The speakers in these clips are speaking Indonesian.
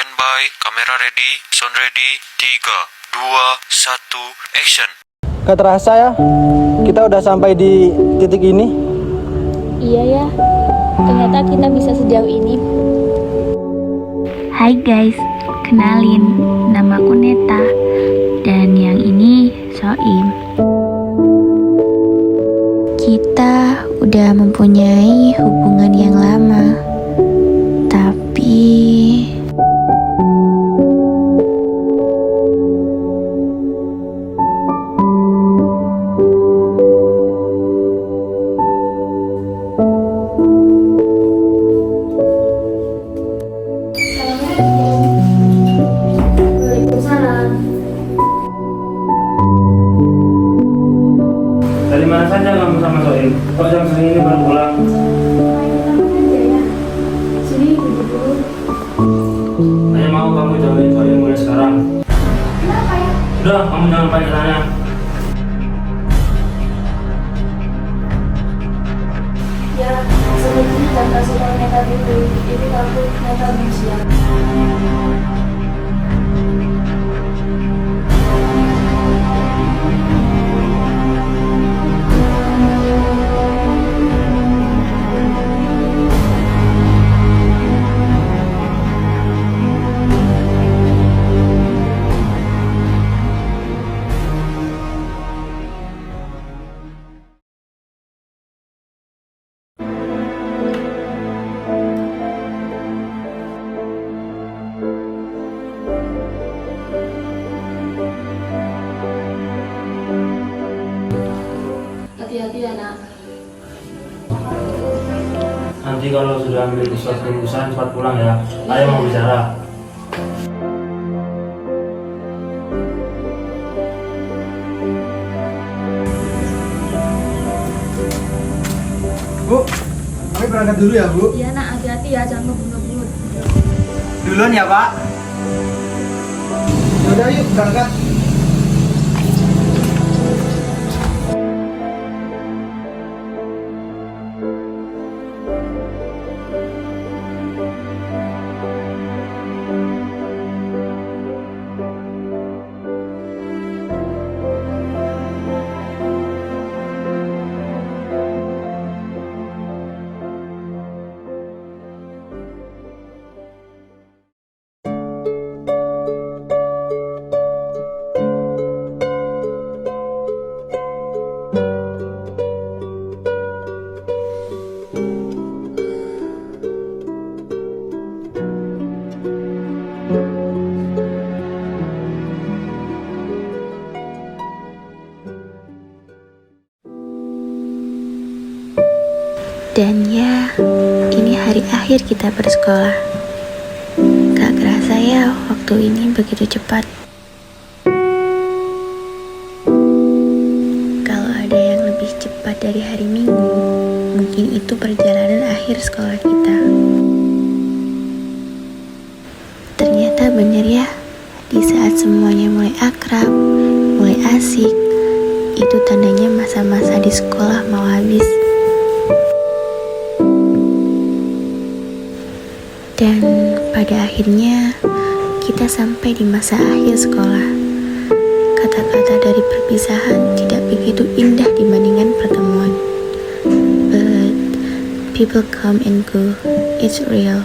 Standby, kamera ready, sound ready, 3, 2, 1, action. Gak terasa ya, kita udah sampai di titik ini. Iya ya, ternyata kita bisa sejauh ini. Hai guys, kenalin, namaku Neta. Dan yang ini Soim. Kita udah mempunyai hubungan yang lama. Tapi Dari mana saja kamu sama Soim? Kok jam segini ini baru pulang? Saya mau kamu jauhin Soim mulai sekarang. kenapa ya? Udah, kamu jangan pakai tanya. Ya, sebenarnya jangan suka nekat itu takut nekat manusia. Hati-hati ya nak. Nanti kalau sudah ambil suatu keputusan, cepat pulang ya. Ayah mau bicara. Bu, kami berangkat dulu ya Bu. Iya nak, hati-hati ya, jangan ngebut-ngebut. Duluan ya Pak. Yaudah yuk berangkat. Dan ya, ini hari akhir kita bersekolah. Gak kerasa ya, waktu ini begitu cepat. Kalau ada yang lebih cepat dari hari Minggu, mungkin itu perjalanan akhir sekolah kita. Ternyata bener ya, di saat semuanya mulai akrab, mulai asik, itu tandanya masa-masa di sekolah mau habis. Dan pada akhirnya kita sampai di masa akhir sekolah. Kata-kata dari perpisahan tidak begitu indah dibandingkan pertemuan. But people come and go, it's real.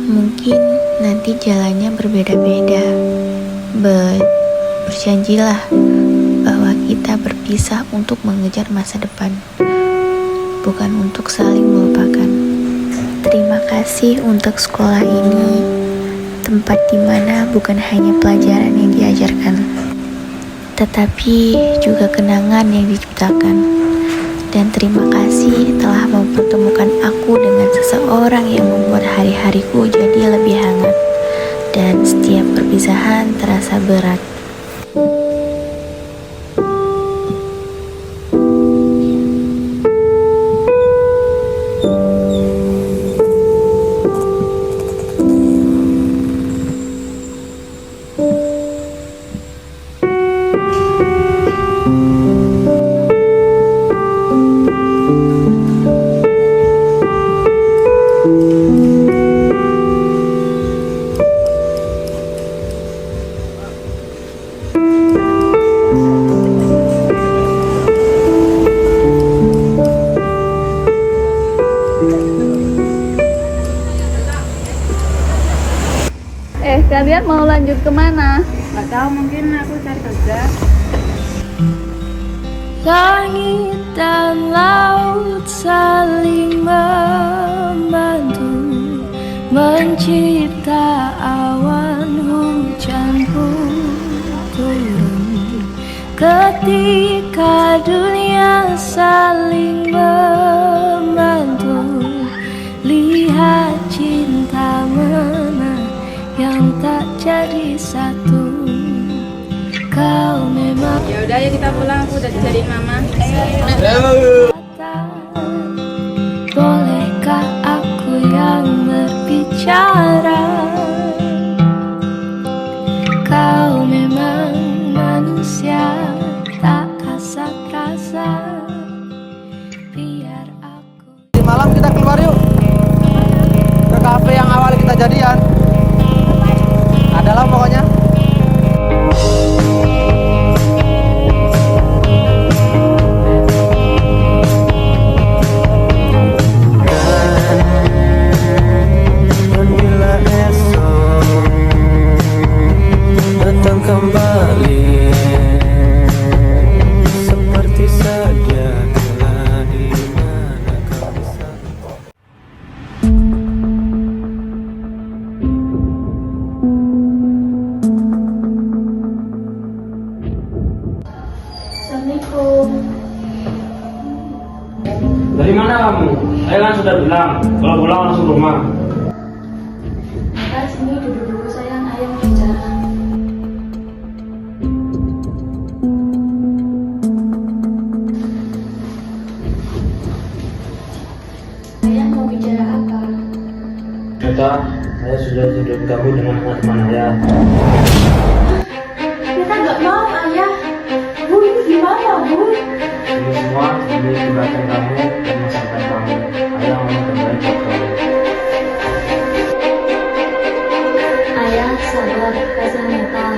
Mungkin nanti jalannya berbeda-beda, but berjanjilah bahwa kita berpisah untuk mengejar masa depan, bukan untuk saling melupakan. Terima kasih untuk sekolah ini, tempat dimana bukan hanya pelajaran yang diajarkan, tetapi juga kenangan yang diciptakan. Dan terima kasih telah mempertemukan aku dengan seseorang yang membuat hari-hariku jadi lebih hangat. Dan setiap perpisahan terasa berat. Kalian mau lanjut kemana? Nggak tahu, mungkin aku cari kerja. Langit dan laut saling membantu mencipta awan hujan pun turun. Ketika dunia saling membantu, lihat cinta mana yang tak jadi satu. Kau memang. Ya udah, ya kita pulang. Aku udah dijadiin mama. Bolehkah aku yang berbicara? Kau memang manusia tak kasat rasa. Biar aku. Malam kita keluar yuk ke kafe yang awal kita jadian. Adalah pokoknya. Bila esok datang kembali seperti saja kala di mana kau bisa. Assalamualaikum. Dari mana kamu? Saya kan sudah bilang, kalau pulang langsung rumah. Maka sini duduk dulu sayang, ayah mau bicara. Ayah mau bicara apa? Kata, saya sudah jodohin kamu dengan teman ayah. Kita nggak mau ayah. Bu, ini gimana bu? Ini semua demi kebaikan kamu dan masa depan kamu. Ayah mau terbaik buat kamu. Ayah sabar, kasih mental.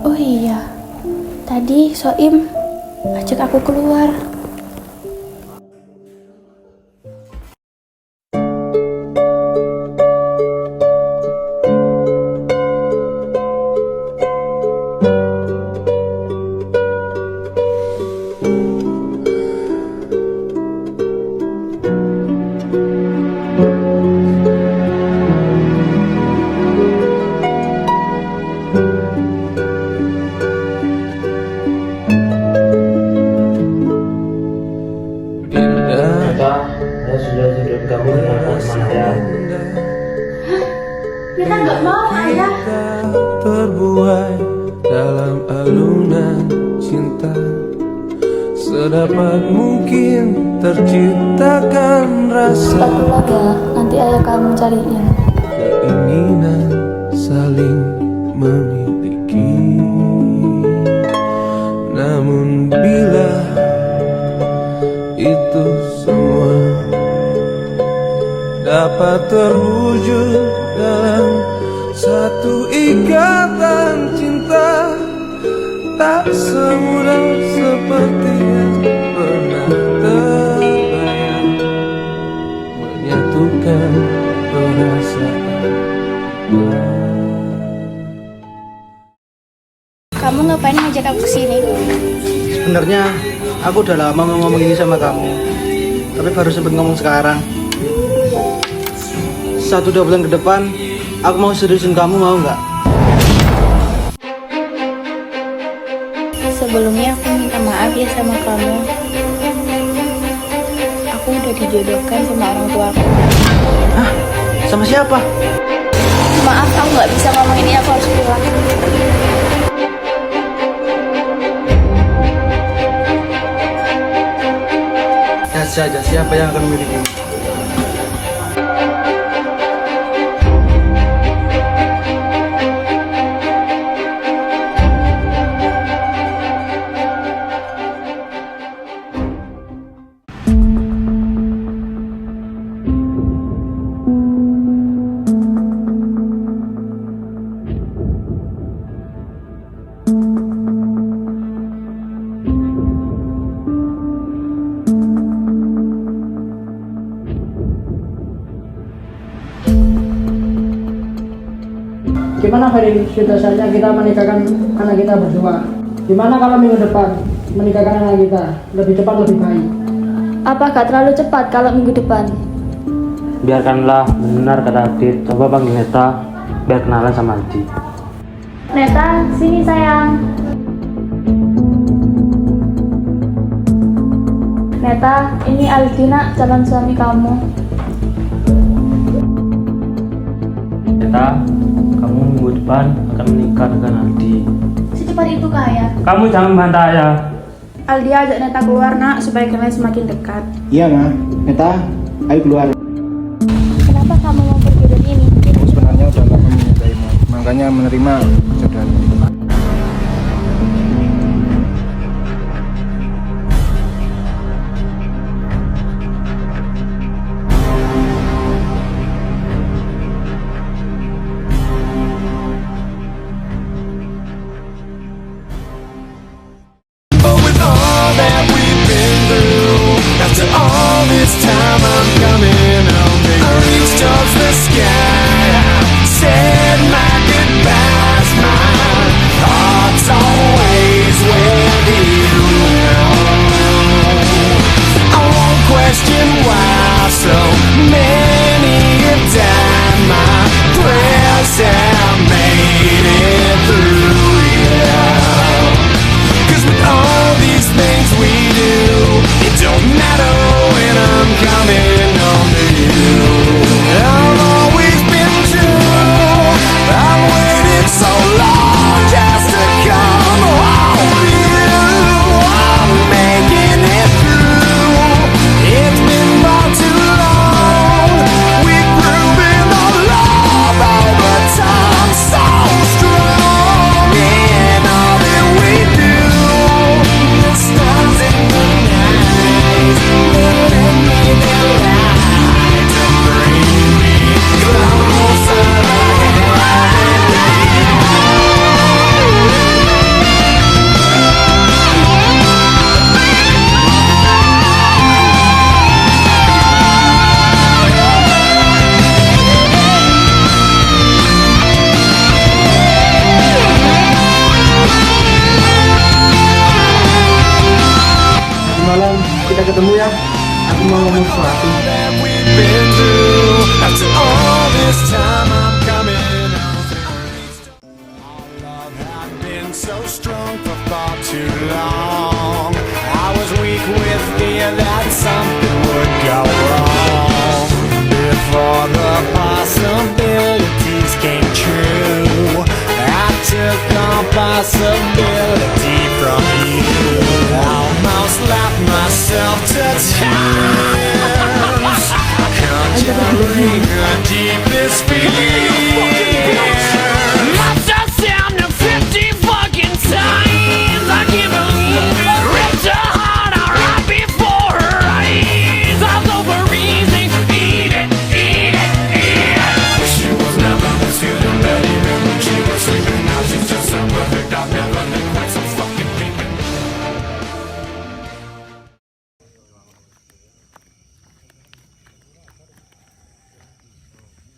Oh iya, tadi Soim ajak aku keluar. Kata, saya sudah jodohin kamu dengan teman ayah. Kita nggak mau ayah. Terbuai dalam alunan cinta sedapat mungkin terciptakan rasa Cepat pulang ya, nanti ayah kamu cariin. keinginan saling memiliki. Namun bila itu semua dapat terwujud dalam satu ikatan cinta, tak semudah seperti yang pernah terbayang menyatukan perasaan. Kamu ngapain ngajak aku kesini? Sebenarnya aku udah lama mau ngomong ini sama kamu, tapi baru sempet ngomong sekarang. 1-2 bulan ke depan aku mau seriusin kamu, mau nggak? Sebelumnya aku minta maaf ya sama kamu. Aku udah dijodohkan sama orang tua aku. Hah? Sama siapa? Maaf, aku nggak bisa ngomong ini. Aku harus pulang. Lihat saja siapa yang akan memilikimu. Gimana verifikasinya kita menikahkan anak kita berdua? Gimana kalau minggu depan menikahkan anak kita? Lebih cepat lebih baik. Apa gak terlalu cepat kalau minggu depan? Biarkanlah, benar kata Adit. Coba panggil Neta biar kenalan sama Aldi. Neta, sini sayang. Neta, ini Aldina, calon suami kamu. Neta, kamu minggu depan akan menikah dengan Aldi. Secepat itu kah ya? Kamu jangan bantah ya. Aldi ajak Neta keluar nak supaya kalian semakin dekat. Iya ma, Neta, ayo keluar. Kenapa kamu mau perjodohan ini? Aku sebenarnya udah lama menyukaimu, makanya menerima jodohan ini. After all this time I'm coming home to you. I reached towards the sky, said my goodbyes, my heart's always with you. I won't question why so many have died. My prayers have made it through, yeah. 'Cause with all these things we do, it don't matter when I'm coming home to you. I've always been true. I've waited so long just to come home to you. I'm making it through. It's been far too long. We've proven our love over time so strong in all that we do. The stars in the night, let me their light to bring me closer Nanti malam kita ketemu ya. Aku mau ngomong sesuatu. that we've been through. After all this time I'm coming home to you. Our love had been so strong for far too long. I was weak with fear that something would go wrong before the possibilities came true. I took all possibility from you. Almost lost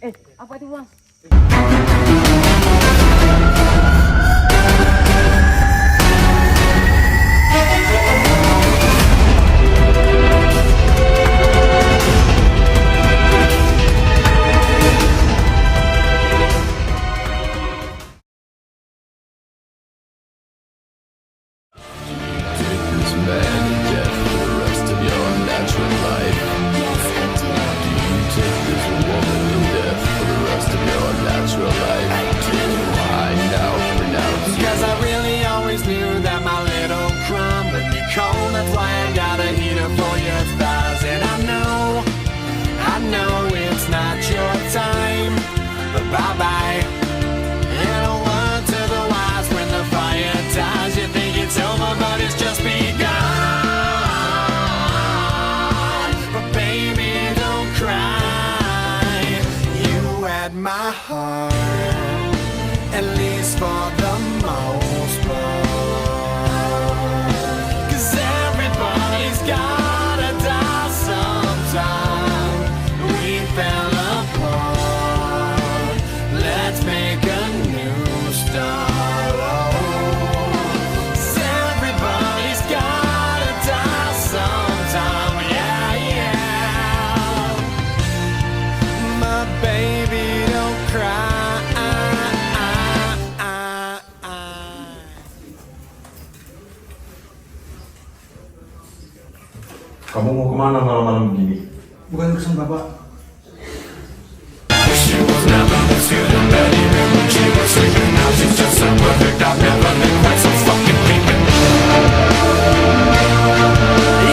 Apa itu bang? Cause I really always knew that my little crumb would be cold. That's why I got a heater for your thighs. And I know it's not your time, but bye-bye. And a word to the wise, when the fire dies, you think it's over, but it's just begun. But baby, don't cry. You had my heart, at least for the most part. 'Cause everybody's gotta die sometime. We fell apart. Let's make a new start. Oh. 'Cause everybody's gotta die sometime. Yeah, yeah. My baby, don't cry. Kamu mau kemana malam-malam begini? Bukan urusan bapak. She was never this good in bed, even when she was sleeping. Now she's just so perfect, I've never been quite so fucking peeping.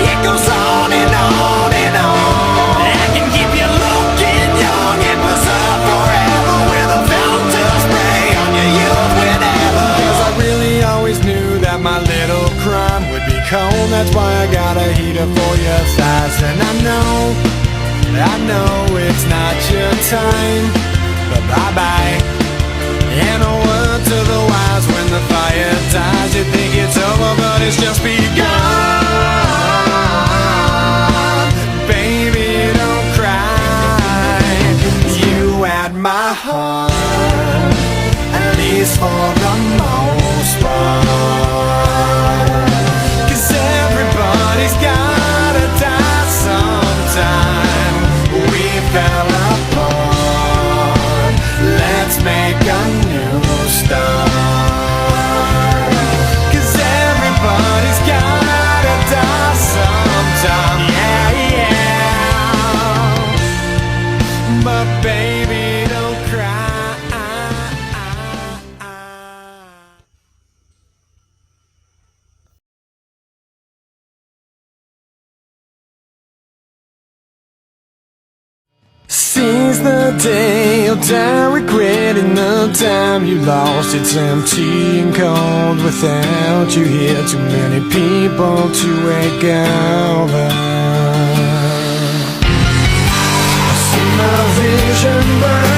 It goes on and on and on. I can keep you looking young and preserve forever with a fountain spray on your youth whenever. 'Cause I really always knew that my little crime would be cold. That's why I got a heater for your thighs. And I know it's not your time, but bye-bye. And a word to the wise, when the fire dies, you think it's over, but it's just begun. Baby, don't cry. You had my heart, at least for the most part. 'Cause everybody's gotta die sometime. We fell apart. Let's make a new start. 'Cause everybody's gotta die sometime. Yeah, yeah. But baby, don't cry. Since the day you'll die regretting the time you lost. It's empty and cold without you here. Too many people to wake over. I see my vision burn.